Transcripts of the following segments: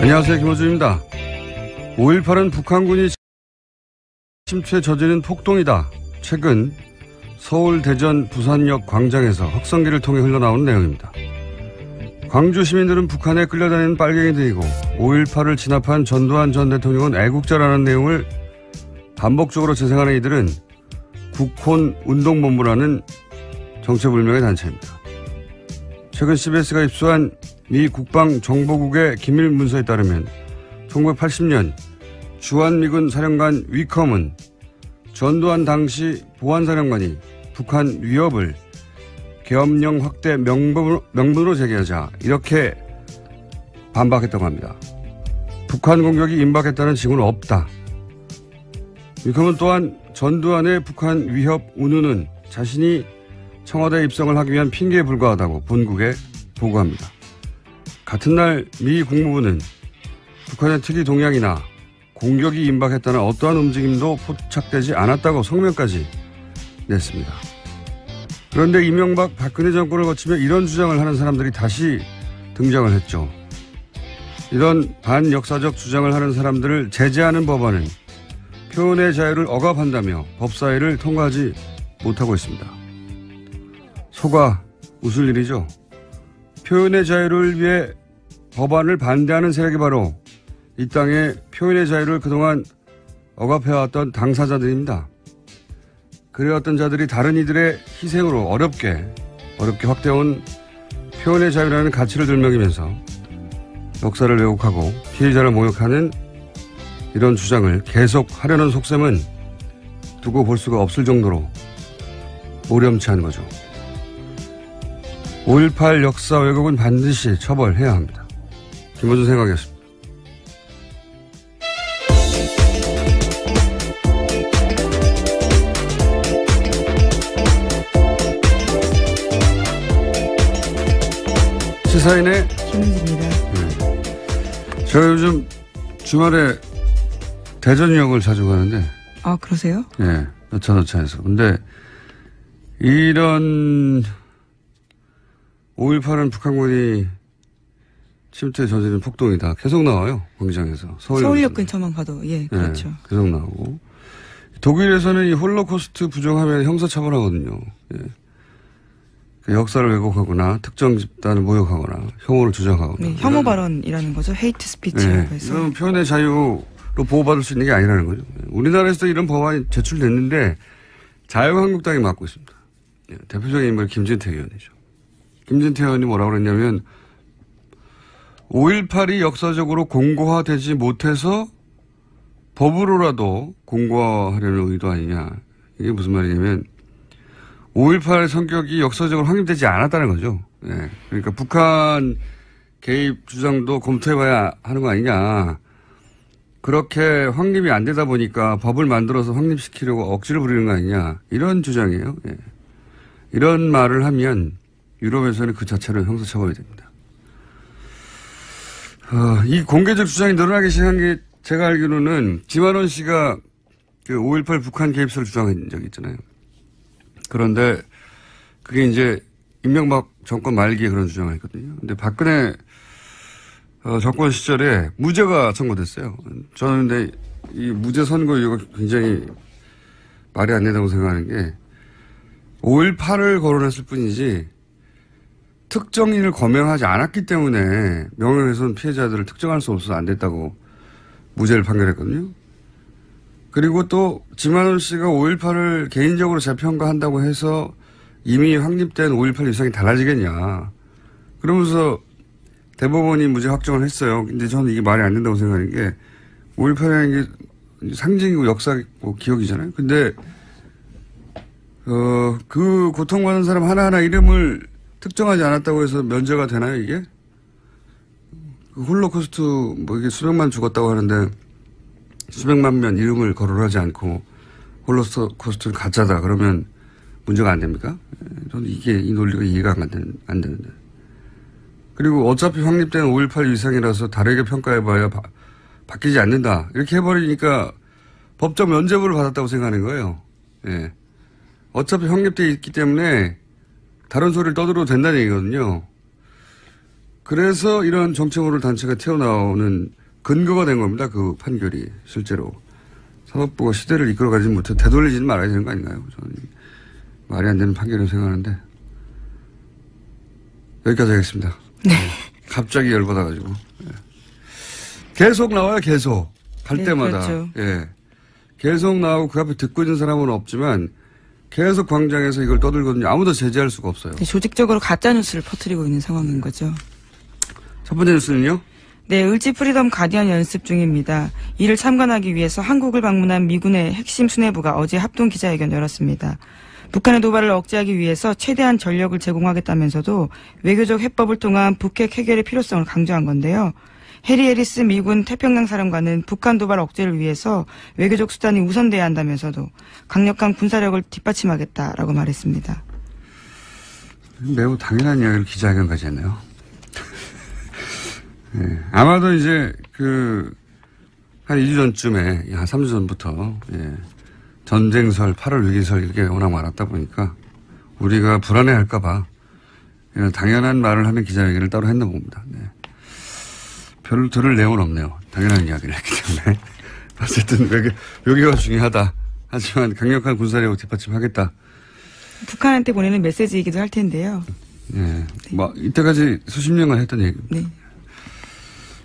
안녕하세요. 김호준입니다. 5.18은 북한군이 침투에 저지른 폭동이다. 최근 서울, 대전, 부산역 광장에서 확성기를 통해 흘러나온 내용입니다. 광주 시민들은 북한에 끌려다니는 빨갱이들이고 5.18을 진압한 전두환 전 대통령은 애국자라는 내용을 반복적으로 재생하는 이들은 국혼 운동본부라는 정체불명의 단체입니다. 최근 CBS가 입수한 미 국방정보국의 기밀 문서에 따르면 1980년 주한미군 사령관 위컴은 전두환 당시 보안사령관이 북한 위협을 계엄령 확대 명분으로 제기하자 이렇게 반박했다고 합니다. 북한 공격이 임박했다는 징후는 없다. 위컴은 또한 전두환의 북한 위협 운운은 자신이 청와대 입성을 하기 위한 핑계에 불과하다고 본국에 보고합니다. 같은 날 미 국무부는 북한의 특이 동향이나 공격이 임박했다는 어떠한 움직임도 포착되지 않았다고 성명까지 냈습니다. 그런데 이명박 박근혜 정권을 거치며 이런 주장을 하는 사람들이 다시 등장을 했죠. 이런 반역사적 주장을 하는 사람들을 제재하는 법안은 표현의 자유를 억압한다며 법사위를 통과하지 못하고 있습니다. 속아 웃을 일이죠. 표현의 자유를 위해 법안을 반대하는 세력이 바로 이 땅의 표현의 자유를 그동안 억압해왔던 당사자들입니다. 그래왔던 자들이 다른 이들의 희생으로 어렵게 확대해온 표현의 자유라는 가치를 들먹이면서 역사를 왜곡하고 피해자를 모욕하는 이런 주장을 계속하려는 속셈은 두고 볼 수가 없을 정도로 오렴치한 거죠. 5.18 역사 왜곡은 반드시 처벌해야 합니다. 김호준 생각이었습니다. 시사인의 김은지입니다. 네. 제가 요즘 주말에 대전역을 자주 가는데. 아, 그러세요? 네. 여차저차해서. 근데 이런 5.18은 북한군이 침투에 저지른 폭동이다. 계속 나와요. 광장에서. 서울역 근처만 가도, 예, 그렇죠. 네, 계속 나오고. 독일에서는 이 홀로코스트 부정하면 형사처벌하거든요. 예. 그 역사를 왜곡하거나 특정 집단을 모욕하거나 혐오를 주장하거나. 네, 혐오 발언이라는 거죠. 헤이트 스피치라고 네, 해서. 이건 표현의 자유로 보호받을 수 있는 게 아니라는 거죠. 우리나라에서도 이런 법안이 제출됐는데 자유한국당이 맡고 있습니다. 예, 대표적인 인물이 김진태 의원이죠. 김진태 의원이 뭐라고 그랬냐면 5.18이 역사적으로 공고화되지 못해서 법으로라도 공고화하려는 의도 아니냐. 이게 무슨 말이냐면 5.18의 성격이 역사적으로 확립되지 않았다는 거죠. 예. 그러니까 북한 개입 주장도 검토해봐야 하는 거 아니냐. 그렇게 확립이 안 되다 보니까 법을 만들어서 확립시키려고 억지를 부리는 거 아니냐. 이런 주장이에요. 예. 이런 말을 하면 유럽에서는 그 자체로 형사처벌이 됩니다. 이 공개적 주장이 늘어나기 시작한 게 제가 알기로는 지만원 씨가 그 5.18 북한 개입설을 주장한 적이 있잖아요. 그런데 그게 이제 이명박 정권 말기에 그런 주장을 했거든요. 근데 박근혜 정권 시절에 무죄가 선고됐어요. 저는 근데 이 무죄 선고 이유가 굉장히 말이 안 된다고 생각하는 게 5.18을 거론했을 뿐이지 특정인을 거명하지 않았기 때문에 명예훼손 피해자들을 특정할 수 없어서 안 됐다고 무죄를 판결했거든요. 그리고 또 지만원 씨가 5.18을 개인적으로 재평가한다고 해서 이미 확립된 5.18 위상이 달라지겠냐. 그러면서 대법원이 무죄 확정을 했어요. 근데 저는 이게 말이 안 된다고 생각하는 게 5.18이라는 게 상징이고 역사고 기억이잖아요. 근데 그 고통받는 사람 하나하나 이름을 특정하지 않았다고 해서 면제가 되나요, 이게? 그 홀로코스트 뭐 이게 수백만 죽었다고 하는데 수백만 명 이름을 거론하지 않고 홀로코스트는 가짜다. 그러면 문제가 안 됩니까? 저는 이 논리가 이해가 안 되는데. 그리고 어차피 확립된 5.18 위상이라서 다르게 평가해봐야 바뀌지 않는다. 이렇게 해버리니까 법적 면죄부를 받았다고 생각하는 거예요. 예. 어차피 확립되어 있기 때문에 다른 소리를 떠들어도 된다는 얘기거든요. 그래서 이런 정치모를 단체가 튀어나오는 근거가 된 겁니다. 그 판결이 실제로. 사법부가 시대를 이끌어가지 못해 되돌리지는 말아야 되는 거 아닌가요? 저는 말이 안 되는 판결이라고 생각하는데. 여기까지 하겠습니다. 네. 갑자기 열받아가지고. 예. 계속 나와요, 계속. 갈 네, 때마다. 그렇죠. 예. 계속 나오고 그 앞에 듣고 있는 사람은 없지만 계속 광장에서 이걸 떠들거든요. 아무도 제재할 수가 없어요. 네, 조직적으로 가짜뉴스를 퍼뜨리고 있는 상황인 거죠. 첫 번째 뉴스는요? 네, 을지 프리덤 가디언 연습 중입니다. 이를 참관하기 위해서 한국을 방문한 미군의 핵심 수뇌부가 어제 합동 기자회견을 열었습니다. 북한의 도발을 억제하기 위해서 최대한 전력을 제공하겠다면서도 외교적 해법을 통한 북핵 해결의 필요성을 강조한 건데요. 해리 해리스 미군 태평양 사령관은 북한 도발 억제를 위해서 외교적 수단이 우선돼야 한다면서도 강력한 군사력을 뒷받침하겠다라고 말했습니다. 매우 당연한 이야기를 기자회견까지 했네요. 네, 아마도 이제 한 2주 전쯤에, 한 3주 전부터, 예, 전쟁설, 8월 위기설 이렇게 워낙 많았다 보니까 우리가 불안해 할까봐 이런 당연한 말을 하는 기자회견을 따로 했나 봅니다. 네. 별로 들을 내용은 없네요. 당연한 이야기를 했기 때문에. 어쨌든 외교가 중요하다. 하지만 강력한 군사력을 뒷받침하겠다. 북한한테 보내는 메시지이기도 할 텐데요. 네. 이때까지 수십 년간 했던 얘기입니다. 네.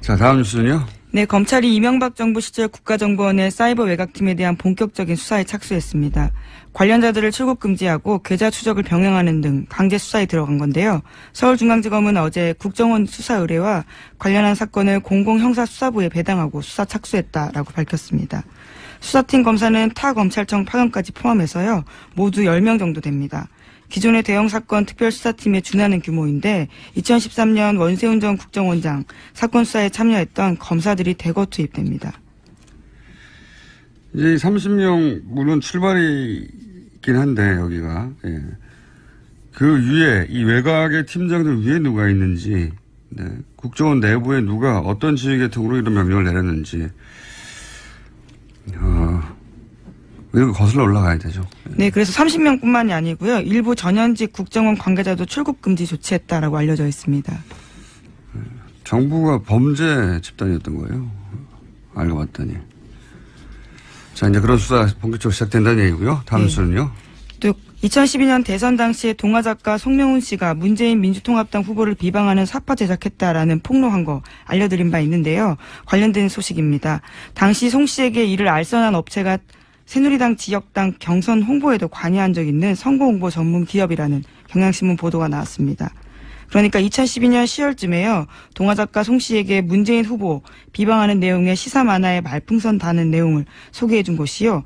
자, 다음 뉴스는요? 네, 검찰이 이명박 정부 시절 국가정보원의 사이버 외곽팀에 대한 본격적인 수사에 착수했습니다. 관련자들을 출국 금지하고 계좌 추적을 병행하는 등 강제 수사에 들어간 건데요. 서울중앙지검은 어제 국정원 수사 의뢰와 관련한 사건을 공공형사수사부에 배당하고 수사 착수했다라고 밝혔습니다. 수사팀 검사는 타 검찰청 파견까지 포함해서요. 모두 10명 정도 됩니다. 기존의 대형 사건 특별수사팀에 준하는 규모인데 2013년 원세훈 전 국정원장 사건 수사에 참여했던 검사들이 대거 투입됩니다. 이제 30명 물론 출발이긴 한데 여기가 예. 그 위에 이 외곽의 팀장들 위에 누가 있는지 네. 국정원 내부에 누가 어떤 지휘계통으로 이런 명령을 내렸는지 이렇게 거슬러 올라가야 되죠. 네, 그래서 30명뿐만이 아니고요. 일부 전현직 국정원 관계자도 출국 금지 조치했다라고 알려져 있습니다. 정부가 범죄 집단이었던 거예요. 알고 봤더니. 자, 이제 그런 수사 본격적으로 시작된다는 얘기고요. 다음 뉴스는요. 또 2012년 대선 당시에 동화 작가 송명훈 씨가 문재인 민주통합당 후보를 비방하는 사파 제작했다라는 폭로한 거 알려드린 바 있는데요. 관련된 소식입니다. 당시 송 씨에게 이를 알선한 업체가 새누리당 지역당 경선 홍보에도 관여한 적 있는 선거홍보 전문 기업이라는 경향신문 보도가 나왔습니다. 그러니까 2012년 10월쯤에요. 동화작가 송 씨에게 문재인 후보 비방하는 내용의 시사 만화에 말풍선 다는 내용을 소개해 준 곳이요.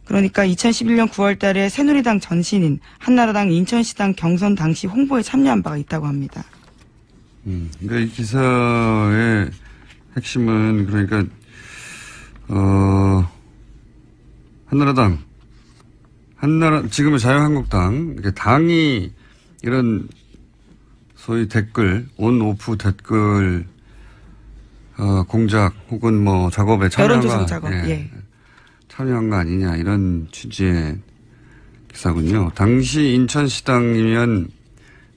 그러니까 2011년 9월 달에 새누리당 전신인 한나라당 인천시당 경선 당시 홍보에 참여한 바가 있다고 합니다. 그러니까 이 기사의 핵심은 그러니까 지금의 자유한국당, 이렇게 당이 이런 소위 댓글, 온, 오프 댓글, 공작 혹은 작업에 여론조사 작업, 예. 참여한 거 아니냐, 이런 취지의 기사군요. 당시 인천시당이면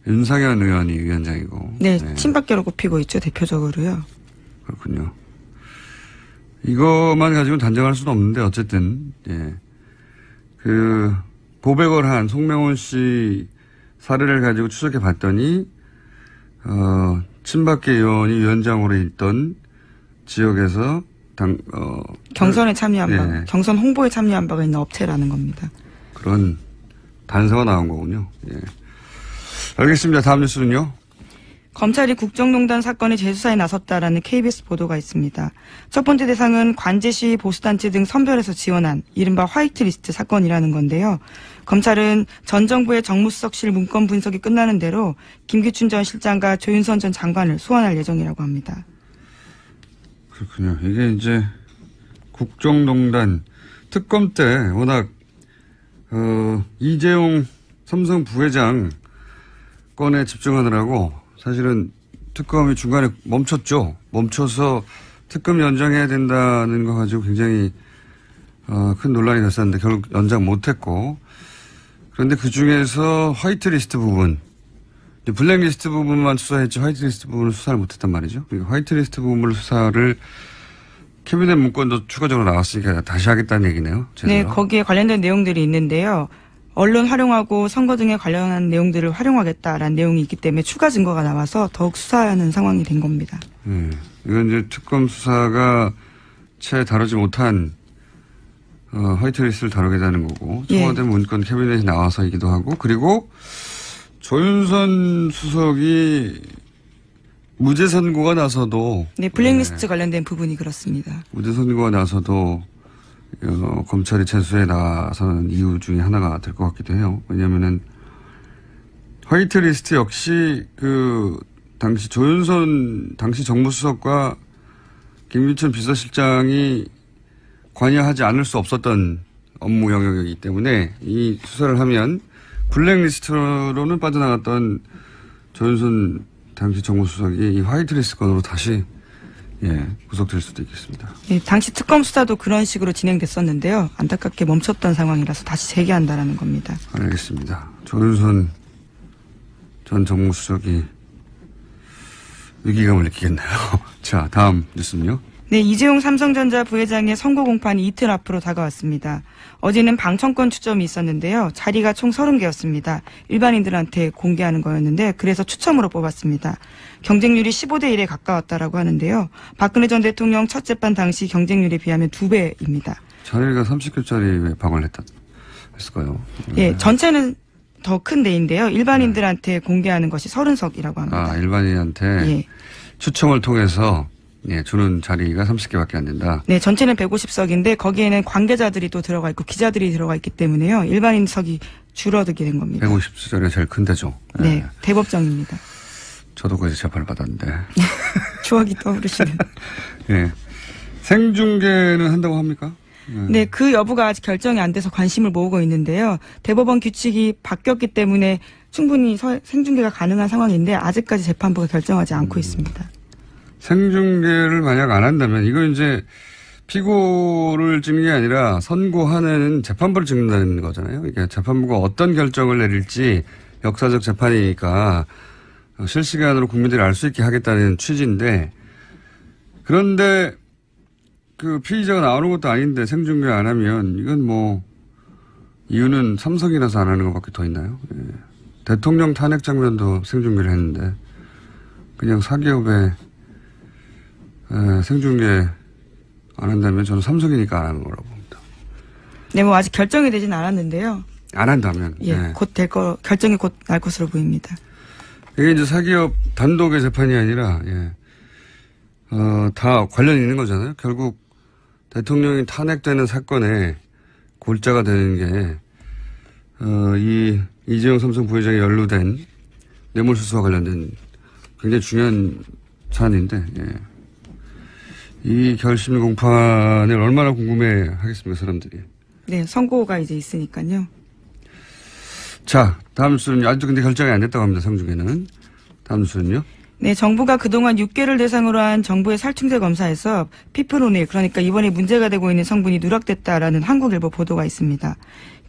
윤상현 의원이 위원장이고. 네, 친박계로 꼽히고 있죠, 대표적으로요. 그렇군요. 이것만 가지고는 단정할 수는 없는데 어쨌든 예. 고백을 한 송명훈 씨 사례를 가지고 추적해 봤더니 친박계 의원이 위원장으로 있던 지역에서 경선에 참여한 예. 바, 경선 홍보에 참여한 바가 있는 업체라는 겁니다. 그런 단서가 나온 거군요. 예. 알겠습니다. 다음 뉴스는요. 검찰이 국정농단 사건의 재수사에 나섰다라는 KBS 보도가 있습니다. 첫 번째 대상은 관제시 보수단체 등 선별해서 지원한 이른바 화이트리스트 사건이라는 건데요. 검찰은 전 정부의 정무수석실 문건 분석이 끝나는 대로 김기춘 전 실장과 조윤선 전 장관을 소환할 예정이라고 합니다. 그렇군요. 이게 이제 국정농단 특검 때 워낙 이재용 삼성 부회장 건에 집중하느라고 사실은 특검이 중간에 멈췄죠. 멈춰서 특검 연장해야 된다는 거 가지고 굉장히 큰 논란이 됐었는데 결국 연장 못했고, 그런데 그 중에서 화이트리스트 부분, 블랙리스트 부분만 수사했지 화이트리스트 부분은 수사를 못했단 말이죠. 그러니까 화이트리스트 부분을 수사를 캐비넷 문건도 추가적으로 나왔으니까 다시 하겠다는 얘기네요. 제대로. 네, 거기에 관련된 내용들이 있는데요. 언론 활용하고 선거 등에 관련한 내용들을 활용하겠다라는 내용이 있기 때문에 추가 증거가 나와서 더욱 수사하는 상황이 된 겁니다. 이건 이제 특검 수사가 채 다루지 못한 화이트리스트를 다루겠다는 거고, 청와대 문건 캐비넷이 나와서이기도 하고, 그리고 조윤선 수석이 무죄 선고가 나서도, 네, 블랙리스트 관련된 부분이 그렇습니다. 무죄 선고가 나서도 검찰이 체수에 나서는 이유 중에 하나가 될 것 같기도 해요. 왜냐면은 화이트리스트 역시 당시 조윤선 당시 정무수석과 김민천 비서실장이 관여하지 않을 수 없었던 업무 영역이기 때문에 이 수사를 하면 블랙리스트로는 빠져나갔던 조윤선 당시 정무수석이 이 화이트리스트 건으로 다시 구속될 수도 있겠습니다. 네, 당시 특검 수사도 그런 식으로 진행됐었는데요. 안타깝게 멈췄던 상황이라서 다시 재개한다라는 겁니다. 알겠습니다. 조윤선 전 정무수석이 위기감을 느끼겠나요? 자, 다음 뉴스는요. 네, 이재용 삼성전자 부회장의 선고 공판이 이틀 앞으로 다가왔습니다. 어제는 방청권 추첨이 있었는데요. 자리가 총 30개였습니다. 일반인들한테 공개하는 거였는데 그래서 추첨으로 뽑았습니다. 경쟁률이 15대 1에 가까웠다라고 하는데요. 박근혜 전 대통령 첫 재판 당시 경쟁률에 비하면 2배입니다. 자리가 30개짜리 왜 방을 했을까요? 예, 전체는 더 큰 데인데요. 일반인들한테 공개하는 것이 30석이라고 합니다. 아, 일반인한테 추첨을 통해서 주는 자리가 30개밖에 안 된다. 네, 전체는 150석인데 거기에는 관계자들이 또 들어가 있고 기자들이 들어가 있기 때문에요. 일반인석이 줄어들게 된 겁니다. 150석이 제일 큰 데죠. 네, 대법정입니다. 저도 거기서 재판을 받았는데. 추억이 떠오르시는. 네. 생중계는 한다고 합니까? 네, 그 여부가 아직 결정이 안 돼서 관심을 모으고 있는데요. 대법원 규칙이 바뀌었기 때문에 충분히 생중계가 가능한 상황인데 아직까지 재판부가 결정하지 않고 있습니다. 생중계를 만약 안 한다면 이건 이제 피고를 찍는 게 아니라 선고하는 재판부를 찍는다는 거잖아요. 그러니까 재판부가 어떤 결정을 내릴지 역사적 재판이니까 실시간으로 국민들이 알 수 있게 하겠다는 취지인데, 그런데 그 피의자가 나오는 것도 아닌데 생중계 안 하면 이건 뭐 이유는 삼성이라서 안 하는 것밖에 더 있나요? 예. 대통령 탄핵 장면도 생중계를 했는데 그냥 사기업에 생중계 안 한다면 저는 삼성이니까 안 하는 거라고 봅니다. 네, 뭐 아직 결정이 되진 않았는데요. 안 한다면. 곧 결정이 곧 날 것으로 보입니다. 이게 이제 사기업 단독의 재판이 아니라, 다 관련이 있는 거잖아요. 결국 대통령이 탄핵되는 사건에 골자가 되는 게, 이재용 삼성 부회장이 연루된 뇌물수수와 관련된 굉장히 중요한 사안인데, 이 결심 공판을 얼마나 궁금해 하겠습니까, 사람들이. 네, 선고가 이제 있으니까요. 자, 다음 뉴스는 아직도 근데 결정이 안 됐다고 합니다, 성중에는. 다음 뉴스는요. 네, 정부가 그동안 6개를 대상으로 한 정부의 살충제 검사에서 피프로닐, 그러니까 이번에 문제가 되고 있는 성분이 누락됐다라는 한국일보 보도가 있습니다.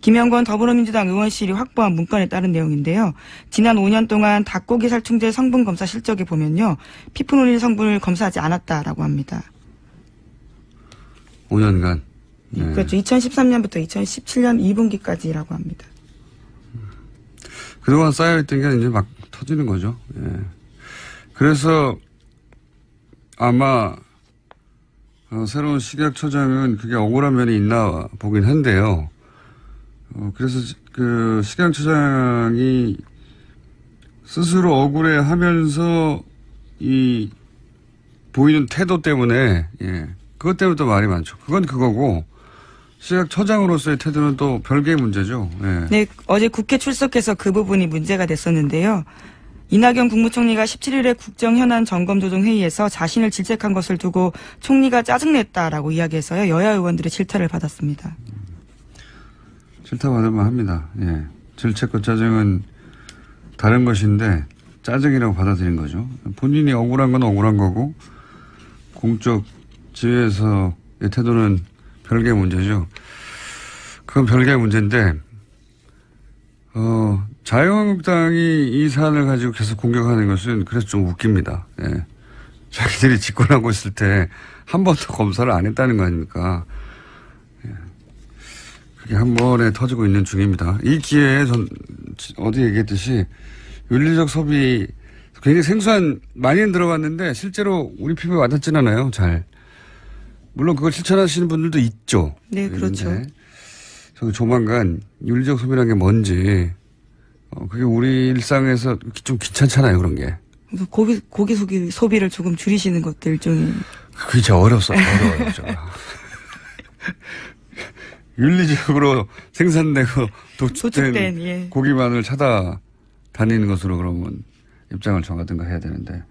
김영건 더불어민주당 의원실이 확보한 문건에 따른 내용인데요. 지난 5년 동안 닭고기 살충제 성분 검사 실적에 보면요. 피프로닐 성분을 검사하지 않았다라고 합니다. 5년간. 네. 그렇죠. 2013년부터 2017년 2분기까지라고 합니다. 그동안 쌓여있던 게 이제 막 터지는 거죠. 그래서 아마 새로운 식약처장은 그게 억울한 면이 있나 보긴 한데요. 그래서 그 식약처장이 스스로 억울해하면서 이 보이는 태도 때문에 그것 때문에 또 말이 많죠. 그건 그거고 식약처장으로서의 태도는 또 별개의 문제죠. 네, 어제 국회 출석해서 그 부분이 문제가 됐었는데요. 이낙연 국무총리가 17일에 국정현안 점검조정회의에서 자신을 질책한 것을 두고 총리가 짜증냈다라고 이야기해서요. 여야 의원들의 질타를 받았습니다. 싫다 받을만 합니다. 예. 질책과 짜증은 다른 것인데 짜증이라고 받아들인 거죠. 본인이 억울한 건 억울한 거고 공적 지위에서의 태도는 별개의 문제죠. 그건 별개의 문제인데 자유한국당이 이 사안을 가지고 계속 공격하는 것은 그래서 좀 웃깁니다. 예. 자기들이 집권하고 있을 때 한 번도 검사를 안 했다는 거 아닙니까? 예. 그게 한 번에 터지고 있는 중입니다. 이 기회에 전 어디 얘기했듯이 윤리적 소비 굉장히 생소한 많이는 들어봤는데 실제로 우리 피부에 와닿진 않아요. 잘. 물론 그걸 실천하시는 분들도 있죠. 네, 그렇죠. 저도 조만간 윤리적 소비라는 게 뭔지 그게 우리 일상에서 좀 귀찮잖아요. 그런 게. 고기 소비를 조금 줄이시는 것도 일종의. 그게 진짜 어려워요. 윤리적으로 생산되고 도축된 예. 고기만을 찾아다니는 것으로 그러면 입장을 정하든가 해야 되는데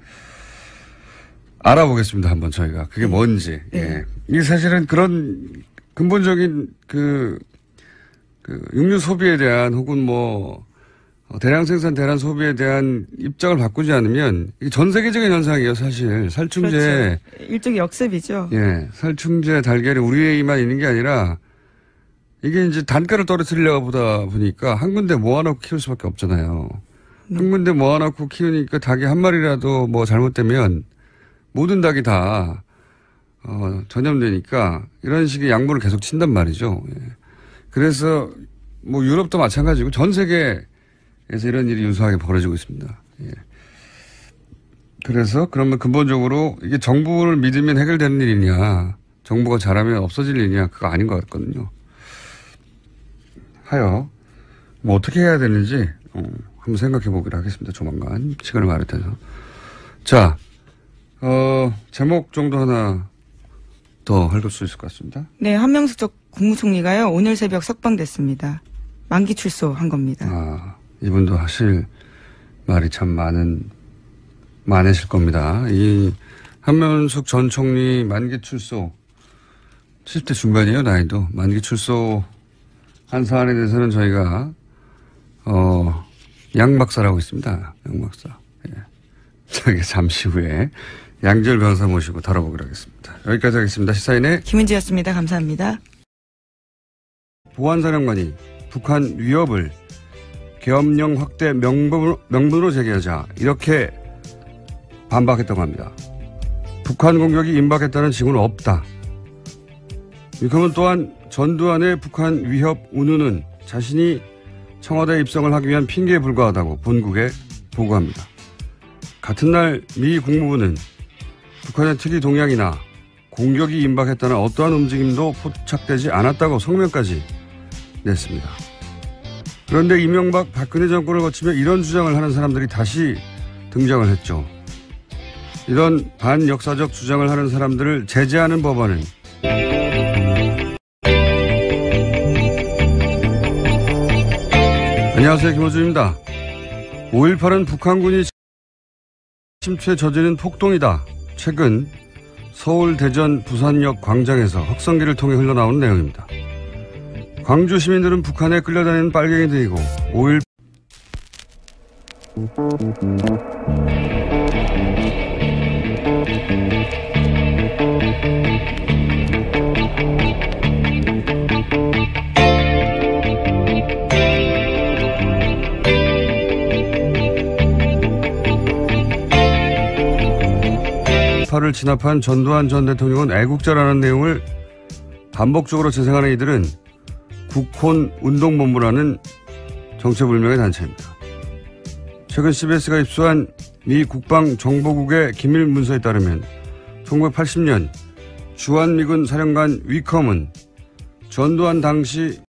알아보겠습니다. 한번 저희가 그게 뭔지. 네. 예. 이게 사실은 그런 근본적인 육류 소비에 대한 혹은 대량 생산 대량 소비에 대한 입장을 바꾸지 않으면 이게 전 세계적인 현상이에요. 사실 살충제 그렇죠. 일종의 역습이죠. 예, 살충제 달걀이 우리에만 있는 게 아니라 이게 이제 단가를 떨어뜨리려고 보다 보니까 한 군데 모아놓고 키울 수밖에 없잖아요. 한 군데 모아놓고 키우니까 닭이 한 마리라도 잘못되면 모든 닭이 다 전염되니까 이런 식의 약물을 계속 친단 말이죠. 예. 그래서 유럽도 마찬가지고 전 세계에서 이런 일이 유사하게 벌어지고 있습니다. 예. 그래서 그러면 근본적으로 이게 정부를 믿으면 해결되는 일이냐, 정부가 잘하면 없어질 일이냐, 그거 아닌 것 같거든요. 하여 어떻게 해야 되는지 한번 생각해 보기로 하겠습니다. 조만간 시간을 마련해서. 자, 제목 정도 하나 더 헐글 수 있을 것 같습니다. 네, 한명숙 전 국무총리가요 오늘 새벽 석방됐습니다. 만기 출소한 겁니다. 이분도 하실 말이 참 많으실 겁니다. 이 한명숙 전 총리 만기 출소 70대 중반이에요. 나이도 만기 출소 한 사안에 대해서는 저희가 양 박사라고 있습니다. 양 박사. 예. 저희 잠시 후에 양지열 변호사 모시고 다뤄보기로 하겠습니다. 여기까지 하겠습니다. 시사인의 김은지였습니다. 감사합니다. 보안사령관이 북한 위협을 계엄령 확대 명분으로 제기하자 이렇게 반박했다고 합니다. 북한 공격이 임박했다는 징후는 없다. 그러면 또한 전두환의 북한 위협 운운은 자신이 청와대 입성을 하기 위한 핑계에 불과하다고 본국에 보고합니다. 같은 날 미 국무부는 북한의 특이 동향이나 공격이 임박했다는 어떠한 움직임도 포착되지 않았다고 성명까지 냈습니다. 그런데 이명박 박근혜 정권을 거치며 이런 주장을 하는 사람들이 다시 등장을 했죠. 이런 반역사적 주장을 하는 사람들을 제재하는 법안은 안녕하세요. 김호준입니다. 5.18은 북한군이 침투에 저지른 폭동이다. 최근 서울, 대전, 부산역 광장에서 확성기를 통해 흘러나오는 내용입니다. 광주 시민들은 북한에 끌려다니는 빨갱이들이고 5.18 를 진압한 전두환 전 대통령은 애국자라는 내용을 반복적으로 재생하는 이들은 국혼 운동본부라는 정체불명의 단체입니다. 최근 CBS가 입수한 미 국방정보국의 기밀 문서에 따르면 1980년 주한미군 사령관 위컴은 전두환 당시